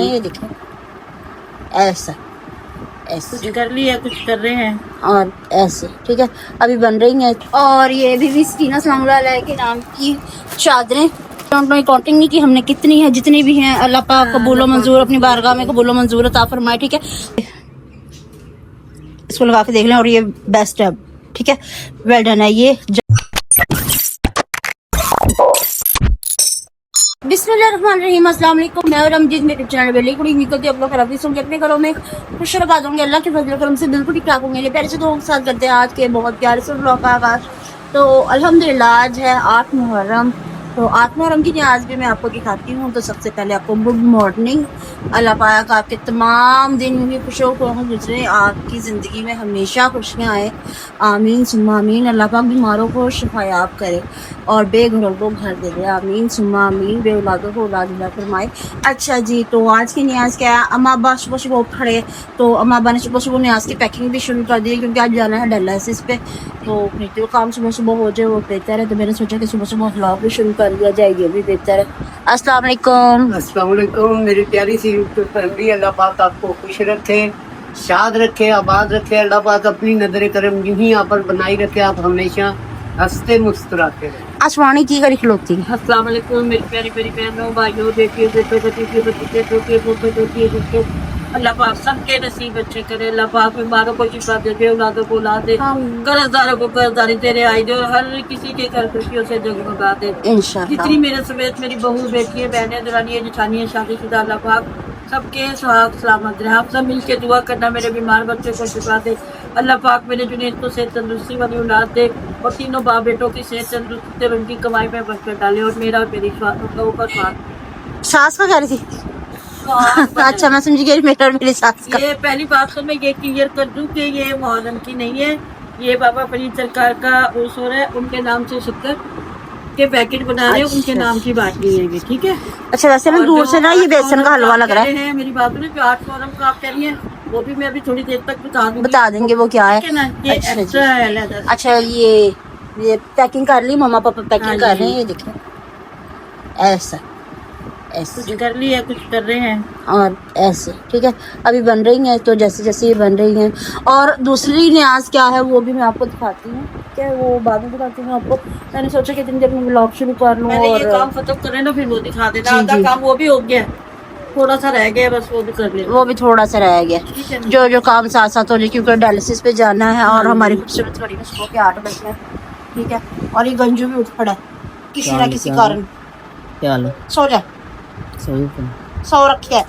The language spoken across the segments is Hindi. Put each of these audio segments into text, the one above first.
ये देखें, ऐसा ऐसे कुछ कर लिया, कुछ कर रहे हैं और ऐसे, ठीक है। अभी बन रही हैं। और ये भी स्टीना सलामुल्लाह के नाम की चादरें, काउंटिंग नहीं की हमने कितनी है, जितनी भी हैं अल्लाह पाक कबूल मंजूर अपनी बारगाह में कबूल मंजूर अता फरमाए, ठीक है। इसको लगा के देख लें और ये बेस्ट है, ठीक है, वेल डन है ये। बिस्मिल्लाहिर्रहमानिर्रहीम, अस्सलाम वालेकुम। मैं और रमजीत मेरे चैनल पे लेकर उम्मीद करती हूँ आप लोग खराबी होंगे, अपने घरों में खुश रखा दूंगे, अल्लाह के फजल करम से बिल्कुल ठीक ठाक होंगे। प्यारे से दोस्तों के साथ करते हैं आज के बहुत प्यारे से व्लॉग का आगाज। तो अल्हम्दुलिल्लाह आज है 8 मुहर्रम। तो 8 मुहर्रम की आज भी मैं आपको दिखाती हूँ। तो सबसे पहले आपको गुड मॉर्निंग। अल्लाह पाक आपके तमाम दिन भी खुशों को गुजरे, आपकी ज़िंदगी में हमेशा खुशियाँ आए, आमीन सुम्मा आमीन। अल्लाह पाक बीमारों को शिफायाब करे और बेघरों को घर दे दे, आमीन सुम्मा आमीन। बे औलादों को औलाद अता फरमाए। अच्छा जी, तो आज की न्याज क्या है? अम्मा अब्बा सुबह सुबह उठ खड़े, तो अम्मा अब्बा ने सुबह सुबह न्याज की पैकिंग भी शुरू कर दी, क्योंकि आज जाना है डायलिसिस पे। तो जो काम सुबह सुबह हो जाए वो बेहतर है। तो मैंने सोचा कि सुबह सुबह व्लॉग भी शुरू कर दिया जाए, ये भी बेहतर है। अस्सलाम वालेकुम। अस्सलाम वालेकुम मेरी प्यारी सी फैमिली। अल्लाह पाक आपको खुश रखे, शाद रखे, आबाद रखे। अल्लाह पाक अपनी नजर करम यहीं आप पर बनाई रखे, आप हमेशा हंसते मुस्कुराते रहे। आसमानी की करी खलोती। अस्सलाम वालेकुम मेरी प्यारी प्यारी बहनों, भाइयों, बेटियों, बेटों, भतीजे, भतीजे, टोके, पोते, टोके, टोके। अल्लाह पाक सबके नसीब अच्छे करे। अल्लाह पाक बीमारों को शिफा दे, औलादों को औलाद दे, कर्जदारों को कर्जदारी तेरे आई दे, और हर किसी के घर खुशियों से जगमगा दे इंशाल्लाह। जितनी मेरे समेत मेरी बहू, बेटियां, बहनें, दरानियां, जेठानियां, शादीशुदा, अल्लाह पाक सबके सुहाग सलामत रहे। आप सब मिलके दुआ करना मेरे बीमार बच्चे को शिफा दे। अल्लाह पाक मेरे जुनैद को सेहत तंदुरुस्ती वाली औलाद दे, और तीनों बाप बेटों की सेहत तंदुरुस्ती और उनकी कमाई में बरकत डाले, और मेरा और मेरी स्वास्थ्य का स्वास्थ्य। सास का कह रही थी। अच्छा, मैं समझी गई मेरा और मेरी सास का। ये पहली बात तो मैं ये क्लियर कर दूं कि ये मुहर्रम की नहीं है, ये बाबा फरीद सरकार का उर्स हो रहा है, उनके नाम से शक्कर के पैकेट बना रहे हैं, उनके नाम की बात नहीं है ये, ठीक है। अच्छा, वैसे मैं दूर से ना ये बेसन का हलवा लग रहा है। मेरी बात ने जो 8 मुहर्रम का आप कह रही है, वो भी मैं अभी थोड़ी देर तक बता देंगे वो क्या है। ठीक है ना। ये अच्छा जी। एक्स्ट्रा है अलग। अच्छा, ये पैकिंग कर ली, मम्मा पापा पैकिंग कर रहे हैं, ये देखें, ऐसा ऐसे कुछ कर लिया, कुछ कर रहे हैं और ऐसे, ठीक है। अभी बन रही हैं, तो जैसे जैसे ये बन रही हैं। और दूसरी न्याज क्या है वो भी मैं आपको दिखाती हूँ, क्या वो बाद में दिखाती हूँ आपको। मैंने सोचा कि इतनी देर में व्लॉग शुरू कर लूँ और ये काम खत्म करें ना, फिर वो दिखा देना। आधा काम वो भी हो गया, थोड़ा सा रह गया, बस वो भी कर ले। वो भी थोड़ा सा रह गया, जो जो काम साथ साथ हो जाए, क्योंकि डायलिसिस पे जाना है और हमारी खूबसूरत घड़ी में सुबह के 8 बजे है, ठीक है। और ये गंजू भी उठ पड़ा किसी ना किसी कारण। क्या लो सो जा, सो रखे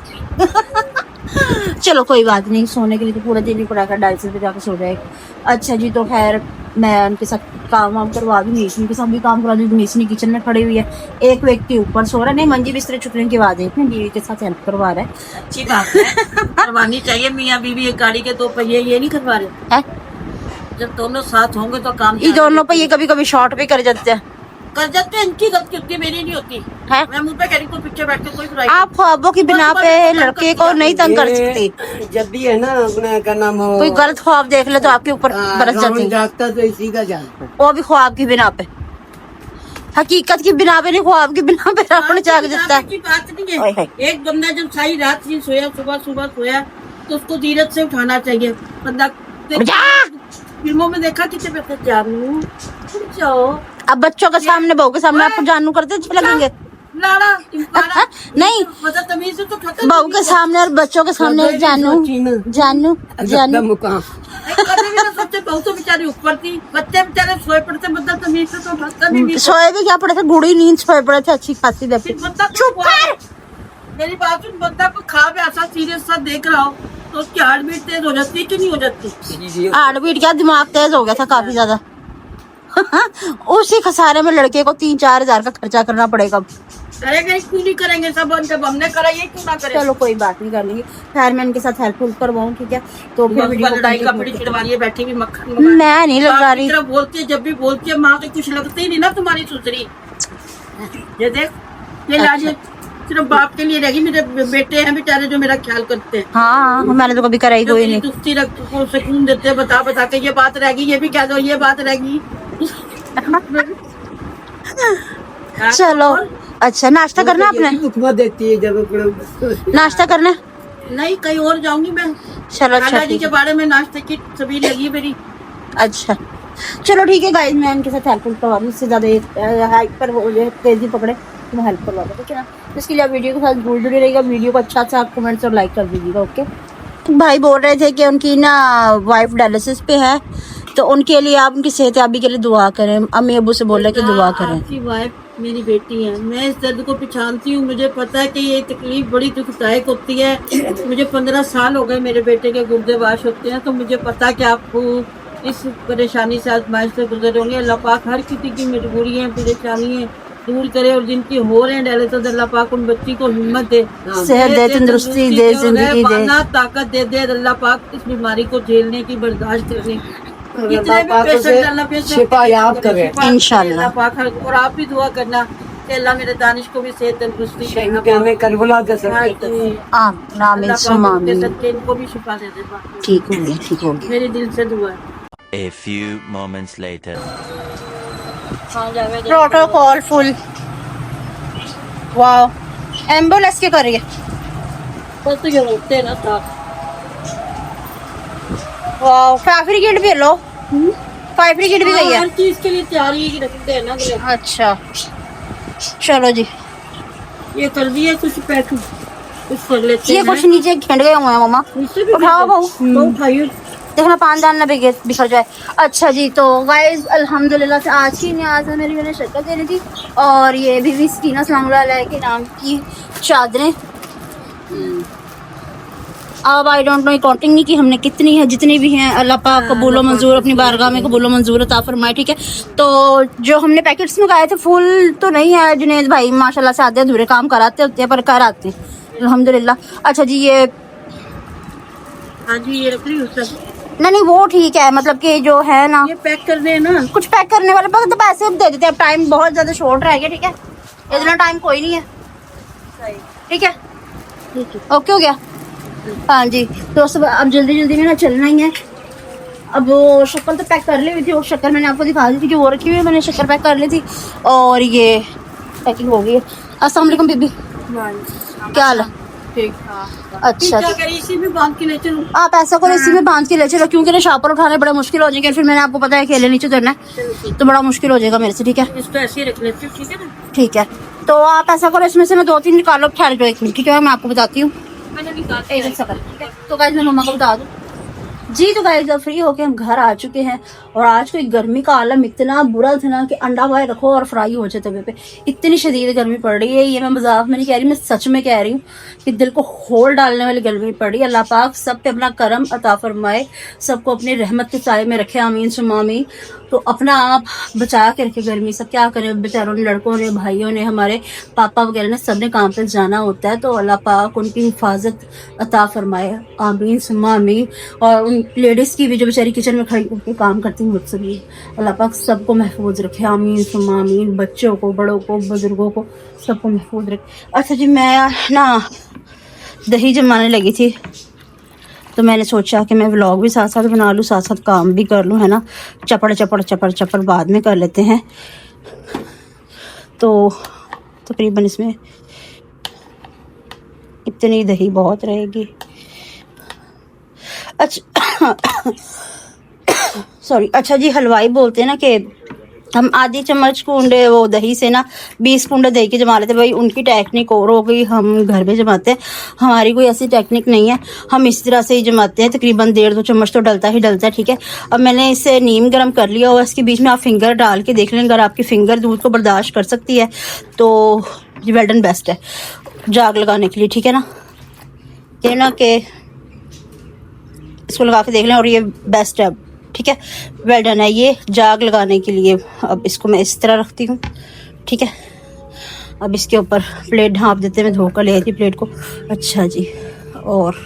चलो कोई बात नहीं, सोने के लिए तो पूरा दिन ही पड़ा कर, डायलिसिस पे जाकर सो जाए। अच्छा जी, तो खैर मैं उनके साथ काम वाम करवा दूँ, नीचनी के साथ भी काम करवा दूँ। नीचनी किचन में खड़ी हुई है, एक व्यक्ति ऊपर सो रहा है, नहीं मंजी बिस्तरे छुटने की आवाज़ है, अपनी बीवी के साथ हेल्प करवा रहा है। अच्छी बात है, करवानी चाहिए। मियाँ बीवी एक गाड़ी के 2 पहिए ये नहीं करवा रहे है? जब दोनों साथ होंगे तो काम ये दोनों पे ये कभी कभी शॉर्ट भी कर जाते हैं, कर जाते हैं। इनकी गलती होती है, मेरी नहीं होती है? मैं मुंह पे कह रही हूँ, पीछे बैठ के कोई बुराई आप ख्वाबों की बिना पे लड़के को नहीं तंग कर सकते। जब भी है ना अपना क्या नाम हो, कोई गलत ख्वाब देख ले तो आपके ऊपर बरस जाते हैं, जागता तो इसी का जानता। वो भी ख्वाब की बिना पे, हकीकत की बिना पे नहीं, ख्वाब की बिना पे रावण जाग जाता है। की बात नहीं है। एक बंदा जब सारी रात ही सोया, सुबह सुबह सोया, तो उसको धीरज से उठाना चाहिए। बंदा फिल्मों में देखा कितने पैसे जानू जाओ। अब बच्चों के सामने, बहू के सामने आपको जानू करते अच्छे लगेंगे? लाड़ा नहीं, बदतमीज से तो खत्म। बहू के सामने और बच्चों के सामने जानू जानू जानू मुकाम कभी भी ना सोचे। बहू तो बेचारी ऊपर थी, बच्चे बेचारे सोए पड़ते, बदतमीज से तो उठता नहीं। सोए भी क्या पड़े थे, गुड़ी नींद सोए पड़े थे अच्छी खासी देर। चुप कर, मेरी बात सुन। बंदा को खा भी ऐसा सीरियस सा देख रहा हो तो उसकी हार्ट बीट तेज हो जाती है कि नहीं हो जाती? हार्ट बीट क्या, दिमाग तेज हो गया था काफी ज्यादा उसी खसारे में लड़के को 3-4 हजार का खर्चा करना पड़ेगा। करेंगे क्यों नहीं करेंगे, सब जब हमने करा ये क्यों ना करें। चलो कोई बात नहीं, कर लेंगे। खैर मैं इनके साथ हेल्प करवाऊँ, ठीक है। तो फिर वीडियो को लड़ाई का बड़ी चिड़वानी है, बैठी भी मक्खन मैं नहीं लगा रही। बोलती है, जब भी बोलती है माँ तो कुछ लगती ही नहीं ना तुम्हारी सुसरी। ये देख, ये लाज सिर्फ बाप के लिए रहेगी। मेरे बेटे हैं बेचारे जो मेरा ख्याल करते हैं। हाँ, मैंने तो कभी कराई कोई नहीं। दुखती रख को सुकून देते हैं, बता बता के ये बात रहेगी, ये भी कह दो ये बात रहेगी। चलो अच्छा, नाश्ता करना आपने? मुखबा देती है जब नाश्ता करना? नहीं, कहीं और जाऊंगी मैं। चलो अच्छा खाना जी ठीक के है। बारे में नाश्ते की सभी लगी मेरी। अच्छा चलो ठीक है गाइस, मैं इनके साथ हेल्प करवा दूँ, इससे ज़्यादा हाइट पर हो जाए, तेजी पकड़े तो मैं हेल्प करवा दूँ, ठीक है ना। इसके लिए आप वीडियो के साथ जुड़ जुड़े रहिएगा, वीडियो को अच्छा सा आप कमेंट्स और लाइक कर दीजिएगा, ओके। भाई बोल रहे थे कि उनकी ना वाइफ डायलिसिस पे है, तो उनके लिए आप उनकी सेहतयाबी के लिए दुआ करें। अम्मी अबू से बोल रहे कि दुआ करें। आपकी वाइफ मेरी बेटी है, मैं इस दर्द को पहचानती हूँ। मुझे पता है कि ये तकलीफ बड़ी दुखदायक होती है। मुझे 15 साल हो गए मेरे बेटे के गुर्दे वाश होते हैं, तो मुझे पता है कि आपको इस परेशानी से आजमाइश से गुजर होंगे। अल्लाह पाक हर किसी की मजबूरियाँ परेशानियाँ दूर करे, और जिनकी हो रहे हैं डायलिसिस, अल्लाह पाक उन बच्ची को हिम्मत दे, सेहत दे, तंदुरुस्ती दे, और जिंदगी दे। रहमाना ताकत दे अल्लाह पाक इस बीमारी को झेलने की, बर्दाश्त करने की। जितने भी पाक पेशेंट उसे अल्लाह पेशेंट शिफा याब करे। इंशाल्लाह। अल्लाह पाक और आप भी दुआ करना कि अल्लाह मेरे दानिश को भी सेहत तंदुरुस्ती दे। शहीद हमें करबला दे हाँ सकते जी। आमीन अल्लाह सुम्मा पाक उनके आमीन। सदके इनको भी शिफा दे दे पाक। ठीक हो गया, ठीक हो गया। मेरी दिल से दुआ है। A few moments later. हाँ Javed, protocol full. Wow, ambulance क्या कर रही है? बस तो ये होते हैं ना साथ। वाओ, फायर ब्रिगेड भी लो। फायर ब्रिगेड भी गई है। हर चीज के लिए तैयारी की रखते हैं ना अगले। अच्छा चलो जी, ये कर दिया कुछ पैक, कुछ कर लेते ये हैं। कुछ नीचे खिंड गए हुए हैं मामा, नीचे भी उठाओ बहू। उठाइए। देखना पान दान ना बिखर जाए। अच्छा जी, तो गाइस अल्हम्दुलिल्लाह से आज की न्याज है मेरी, मैंने शिरकत देनी थी। और ये बीवी सकीना सलामुल्लाह के नाम की चादरें, अब आई डोंट नो काउंटिंग नहीं की हमने कितनी है, जितनी भी हैं अल्लाह पाक कबूलो मंजूर अपनी बारगाह में कबूलो मंजूर अता फरमाए, ठीक है। तो जो हमने पैकेट्स मंगाए थे फुल तो नहीं है, जुनेद भाई माशाल्लाह से आधे अधूरे काम कराते होते हैं पर कर आते हैं अल्हम्दुलिल्लाह। अच्छा जी, ये हाँ जी, ये रख रही हूँ सब। नहीं वो ठीक है, मतलब कि जो है ना ये पैक कर दे ना। कुछ पैक करने वाले पर तो पैसे अब दे देते हैं, अब टाइम बहुत ज्यादा शॉर्ट रह गया, ठीक है। इतना टाइम कोई नहीं है, ठीक है। ओके हो गया। हाँ जी दोस्तों, अब जल्दी जल्दी में ना चलना ही है। अब वो शक्कर तो पैक कर ली हुई थी, वो शक्कर मैंने आपको दिखा दी थी, जो वो रखी हुई है मैंने शक्कर पैक कर ली थी, और ये पैकिंग हो गई है। अस्सलाम वालेकुम बीबी, क्या हाल है? ठीक। अच्छा क्या करी, इसी में बांध के ले चलूं? आप ऐसा करो, इसी में बांध के ले चलो, क्योंकि ना शापर उठाने बड़ा मुश्किल हो जाएगा, फिर मैंने आपको पता है अकेले नीचे उतरना है तो बड़ा मुश्किल हो जाएगा मेरे से, ठीक है। इसको ऐसे ही रख लेती हूँ, ठीक है ना। ठीक है, तो आप ऐसा करो, इसमें से मैं 2-3 निकालो, ठहर जाओ 1 मिनट, ठीक है, मैं आपको बताती हूँ। मैंने निकाल तो गाइस मैं मम्मा को बता दूँ जी। तो गाइस जब फ्री होके हम घर आ चुके हैं, और आज कोई गर्मी का आलम इतना बुरा था ना कि अंडा भाई रखो और फ्राई हो जाए तवे पे, इतनी शदीद गर्मी पड़ रही है। ये मैं मजाक में नहीं कह रही, मैं सच में कह रही हूँ कि दिल को होल डालने वाली गर्मी पड़ रही है। अल्लाह पाक सब पे अपना करम अता फरमाए, सबको अपनी रहमत के साए में रखे, आमीन सुम्मा आमीन। तो अपना आप बचा के रखे गर्मी से, क्या करें बेचारों ने, लड़कों ने, भाइयों ने, हमारे पापा वगैरह ने, सब ने काम पे जाना होता है, तो अल्लाह पाक उनकी हिफाजत अता फरमाए, आमीन सुम्मा आमीन। और उन लेडीज़ की भी जो बेचारी किचन में खड़ी होकर काम करती हैं मुझसे भी, अल्लाह पाक सबको महफूज रखे, आमीन सुम्मा आमीन। बच्चों को, बड़ों को, बुजुर्गों को, सबको महफूज रखे। अच्छा जी, मैं ना दही जमाने लगी थी, तो मैंने सोचा कि मैं व्लॉग भी साथ साथ बना लूँ, साथ साथ काम भी कर लूँ, है ना। चपड़ चपड़ चपड़ चपड़ बाद में कर लेते हैं। तो तकरीबन इसमें इतनी दही बहुत रहेगी। अच्छा सॉरी। अच्छा जी, हलवाई बोलते हैं ना कि हम आधी चम्मच कूंडे वो दही से ना 20 कूंडे दही के जमा लेते हैं। भाई उनकी टेक्निक और हो गई, हम घर में जमाते हैं, हमारी कोई ऐसी टेक्निक नहीं है, हम इस तरह से ही जमाते हैं। तकरीबन 1.5-2 चम्मच तो डलता ही डलता है, ठीक है। अब मैंने इसे नीम गर्म कर लिया और इसके बीच में आप फिंगर डाल के देख लें, अगर आपकी फिंगर दूध को बर्दाश्त कर सकती है तो ये वेल डन बेस्ट है जाग लगाने के लिए, ठीक है ना। ये ना कि इसको लगा के देख लें और ये बेस्ट है, ठीक है, वेल डन है ये जाग लगाने के लिए। अब इसको मैं इस तरह रखती हूँ, ठीक है। अब इसके ऊपर प्लेट ढाँप देते हैं, मैं धोकर ले आई थी प्लेट को। अच्छा जी, और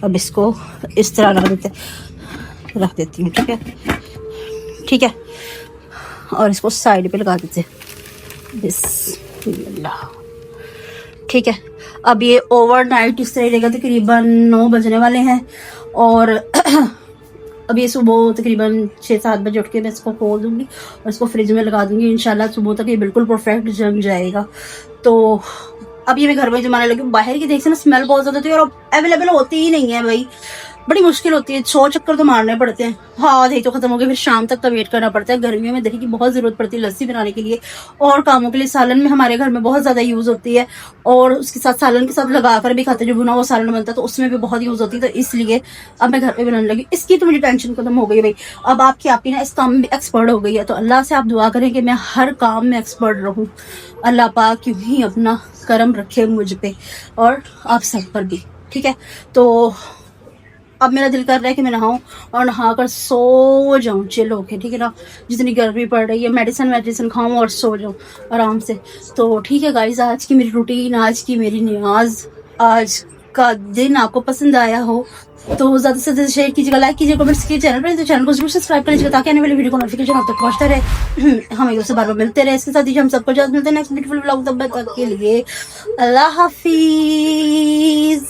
अब इसको इस तरह रख देती हूँ, ठीक है, ठीक है। और इसको साइड पे लगा देते हैं, बिस्मिल्लाह, ठीक है। अब ये ओवरनाइट इस तरह रहेगा, तकरीबन 9 बजने वाले हैं और अभी सुबह तकरीबन 6-7 बजे उठ के मैं इसको खोल दूंगी और इसको फ्रिज में लगा दूंगी। इंशाल्लाह सुबह तक ये बिल्कुल परफेक्ट जम जाएगा। तो अब ये मैं घर में जमाने लगी हूँ। बाहर की देखते ना स्मेल बहुत ज्यादा होती है और अवेलेबल होती ही नहीं है भाई, बड़ी मुश्किल होती है। 100 चक्कर तो मारने पड़ते हैं। हाँ दही तो खत्म हो गई, फिर शाम तक का वेट करना पड़ता है। गर्मियों में दही की बहुत जरूरत पड़ती है लस्सी बनाने के लिए और कामों के लिए। सालन में हमारे घर में बहुत ज्यादा यूज होती है और उसके साथ सालन के साथ लगाकर भी खाते हैं, जो भुना हुआ सालन बनता है तो उसमें भी बहुत यूज होती है। तो इसलिए अब मैं घर पे बनाने लगी। इसकी तो मुझे टेंशन खत्म हो गई भाई। अब आपकी आप ही ना इस काम में एक्सपर्ट हो गई है, तो अल्लाह से आप दुआ करें कि मैं हर काम में एक्सपर्ट रहूं। अल्लाह पाक यूं ही अपना करम रखे मुझ पे और आप सब पर भी, ठीक है। तो अब मेरा दिल कर रहा है कि मैं नहाऊं और नहा कर सो जाऊं, चिल होके, ठीक है ना। जितनी गर्मी पड़ रही है मेडिसिन खाऊं और सो जाऊं आराम से। तो ठीक है गाइस, आज की मेरी रूटीन, आज की मेरी न्याज, आज का दिन आपको पसंद आया हो तो ज्यादा से ज्यादा शेयर कीजिएगा, लाइक कीजिए, कमेंट्स कीजिए। चैनल पर तो चैनल को जरूर सब्सक्राइब कर लीजिएगा ताकि आने वाली वीडियो को नोटिफिकेशन आप तक पहुंचता रहे। हम एक दूसरे बार मिलते रहे। इसके साथ ही हम सबको जल्द मिलते हैं नेक्स्ट ब्यूटीफुल व्लॉग। तब तक के लिए अल्लाह हाफिज।